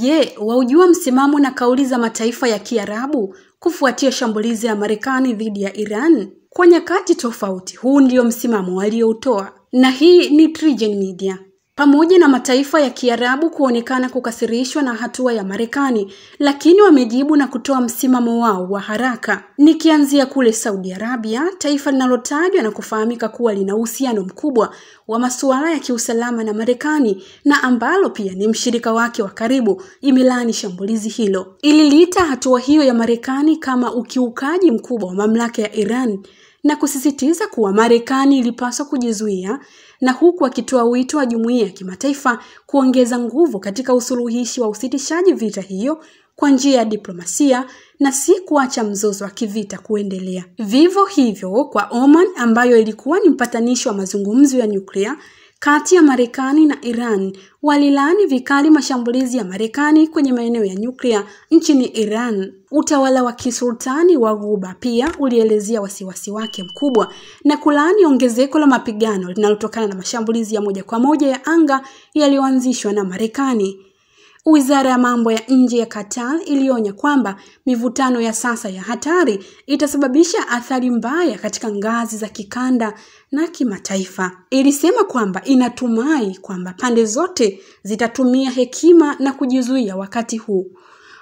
je, waujua msimamo na kauli za mataifa ya Kiarabu kufuatia shambulizi la Marekani dhidi ya Iran? Kwa nyakati tofauti, huu ndio msimamo walioutoa. Na hii ni TriGen Media. Pamoja na mataifa ya Kiarabu kuonekana kukasirishwa na hatua ya Marekani, lakini wamejibu na kutoa msimamo wao wa haraka. Nikianzia kule Saudi Arabia, taifa linalotajwa na kufahamika kuwa lina uhusiano mkubwa wa masuala ya kiusalama na Marekani na ambalo pia ni mshirika wake wa karibu, imelaani shambulizi hilo. Ililiita hatua hiyo ya Marekani kama ukiukaji mkubwa wa mamlaka ya Iran na kusisitiza kuwa Marekani ilipaswa kujizuia, na huku akitoa wito wa jumuiya ya kimataifa kuongeza nguvu katika usuluhishi wa usitishaji vita hiyo kwa njia ya diplomasia na si kuacha mzozo wa kivita kuendelea. Vivyo hivyo kwa Oman, ambayo ilikuwa ni mpatanishi wa mazungumzo ya nyuklia kati ya Marekani na Iran, walilaani vikali mashambulizi ya Marekani kwenye maeneo ya nyuklia nchini Iran. Utawala wa kisultani wa Ghuba pia ulielezea wasiwasi wake mkubwa na kulaani ongezeko la mapigano linalotokana na mashambulizi ya moja kwa moja ya anga yaliyoanzishwa na Marekani. Wizara ya mambo ya nje ya Qatar ilionya kwamba mivutano ya sasa ya hatari itasababisha athari mbaya katika ngazi za kikanda na kimataifa. Ilisema kwamba inatumai kwamba pande zote zitatumia hekima na kujizuia wakati huu.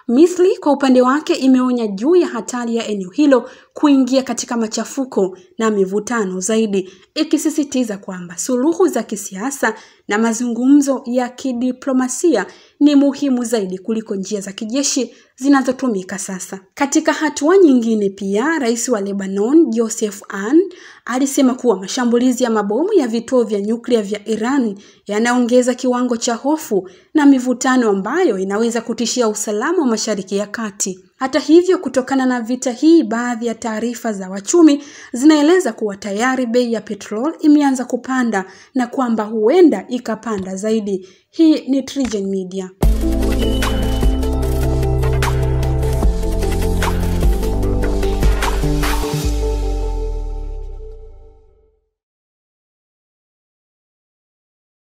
Misri kwa upande wake imeonya juu ya hatari ya eneo hilo kuingia katika machafuko na mivutano zaidi, ikisisitiza kwamba suluhu za kisiasa na mazungumzo ya kidiplomasia ni muhimu zaidi kuliko njia za kijeshi zinazotumika sasa. Katika hatua nyingine pia, rais wa Lebanon Joseph Aoun alisema kuwa mashambulizi ya mabomu ya vituo vya nyuklia vya Iran yanaongeza kiwango cha hofu na mivutano ambayo inaweza kutishia usalama wa Mashariki ya Kati. Hata hivyo, kutokana na vita hii, baadhi ya taarifa za wachumi zinaeleza kuwa tayari bei ya petrol imeanza kupanda na kwamba huenda ikapanda zaidi. Hii ni TriGen Media.